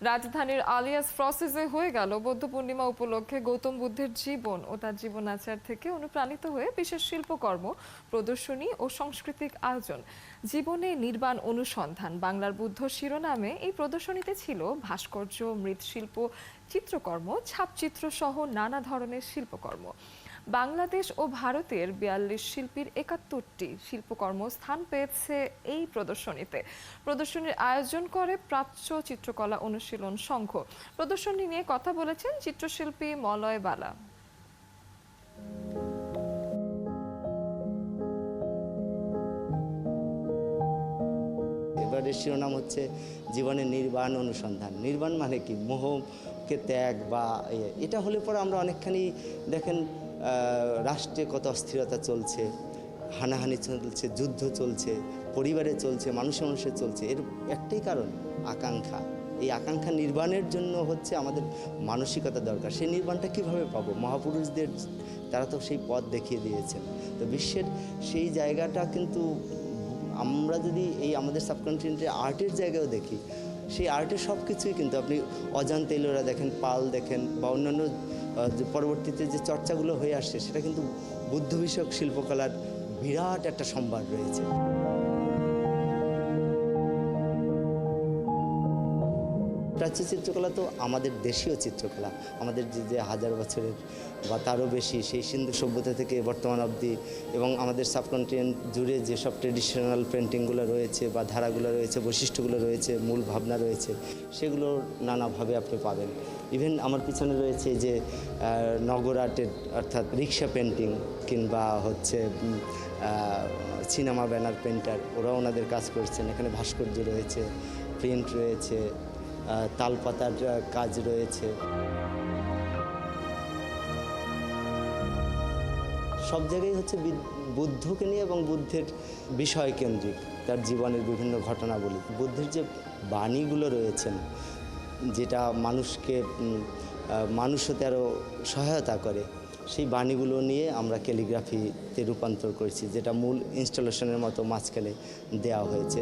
রাজধানীর আলিয়াস ফ্রসেসে হয়ে গেল বৌদ্ধ পূর্ণিমা উপলক্ষে গৌতম বুদ্ধের জীবন ও তার জীবনাচার থেকে অনুপ্রাণিত হয়ে বিশেষ শিল্পকর্ম, প্রদর্শনী ও সাংস্কৃতিক আয়োজন। জীবনে নির্বাণ অনুসন্ধান বাংলার বুদ্ধ শিরোনামে এই প্রদর্শনীতে ছিল ভাস্কর্য, মৃৎশিল্প, চিত্রকর্ম, ছাপচিত্র সহ নানা ধরনের শিল্পকর্ম। বাংলাদেশ ও ভারতের ৪২ শিল্পীর ৭১টি শিল্পকর্ম স্থান পেয়েছে এই প্রদর্শনীতে। প্রদর্শনীর আয়োজন করে প্রাচ্য চিত্রকলা অনুশীলন সংঘ। প্রদর্শনী নিয়ে কথা বলেছেন চিত্রশিল্পী মলয় বালা। এবারের শিরোনাম হচ্ছে জীবনের নির্বাণ অনুসন্ধান। নির্বাণ মানে কি? মোহকে ত্যাগ বা এটা হলে পরে আমরা অনেকখানি দেখেন রাষ্ট্রে কত অস্থিরতা চলছে, হানাহানি চলছে, যুদ্ধ চলছে, পরিবারে চলছে, মানুষে চলছে। এর একটাই কারণ আকাঙ্ক্ষা। এই আকাঙ্ক্ষা নির্বাণের জন্য হচ্ছে আমাদের মানসিকতা দরকার। সেই নির্বাণটা কিভাবে পাবো? মহাপুরুষদের তারা তো সেই পথ দেখিয়ে দিয়েছেন। তো বিশ্বের সেই জায়গাটা কিন্তু আমরা যদি এই আমাদের সাবকন্টিনেন্টে আর্টের জায়গাও দেখি, সেই আর্টের সব কিছুই কিন্তু আপনি অজান তেলোরা দেখেন, পাল দেখেন বা অন্যান্য পরবর্তীতে যে চর্চাগুলো হয়ে আসছে, সেটা কিন্তু বুদ্ধ বিষয়ক শিল্পকলার বিরাট একটা সম্ভার রয়েছে। প্রাচ্য চিত্রকলা তো আমাদের দেশীয় চিত্রকলা, আমাদের যে হাজার বছরের বা তারও বেশি সেই সিন্ধু সভ্যতা থেকে বর্তমান অবধি, এবং আমাদের সাবকন্টিনেন্ট জুড়ে যেসব ট্রেডিশনাল পেন্টিংগুলো রয়েছে বা ধারাগুলো রয়েছে, বৈশিষ্ট্যগুলো রয়েছে, মূল ভাবনা রয়েছে, সেগুলো নানাভাবে আপনি পাবেন। ইভেন আমার পিছনে রয়েছে যে নগর আর্টের, অর্থাৎ রিক্সা পেন্টিং কিংবা হচ্ছে সিনেমা ব্যানার পেন্টার, ওরাও ওনাদের কাজ করছেন। এখানে ভাস্কর্য রয়েছে, প্রিন্ট রয়েছে, তালপাতার কাজ রয়েছে। সব জায়গায় হচ্ছে বুদ্ধকে নিয়ে এবং বুদ্ধের বিষয় কেন্দ্রিক, তার জীবনের বিভিন্ন ঘটনাবলী। বুদ্ধের যে বাণীগুলো রয়েছেন, যেটা মানুষকে মানুষ হতে আরও সহায়তা করে, সেই বাণীগুলো নিয়ে আমরা ক্যালিগ্রাফিতে রূপান্তর করেছি, যেটা মূল ইনস্টলেশনের মতো মাঝখানে দেওয়া হয়েছে।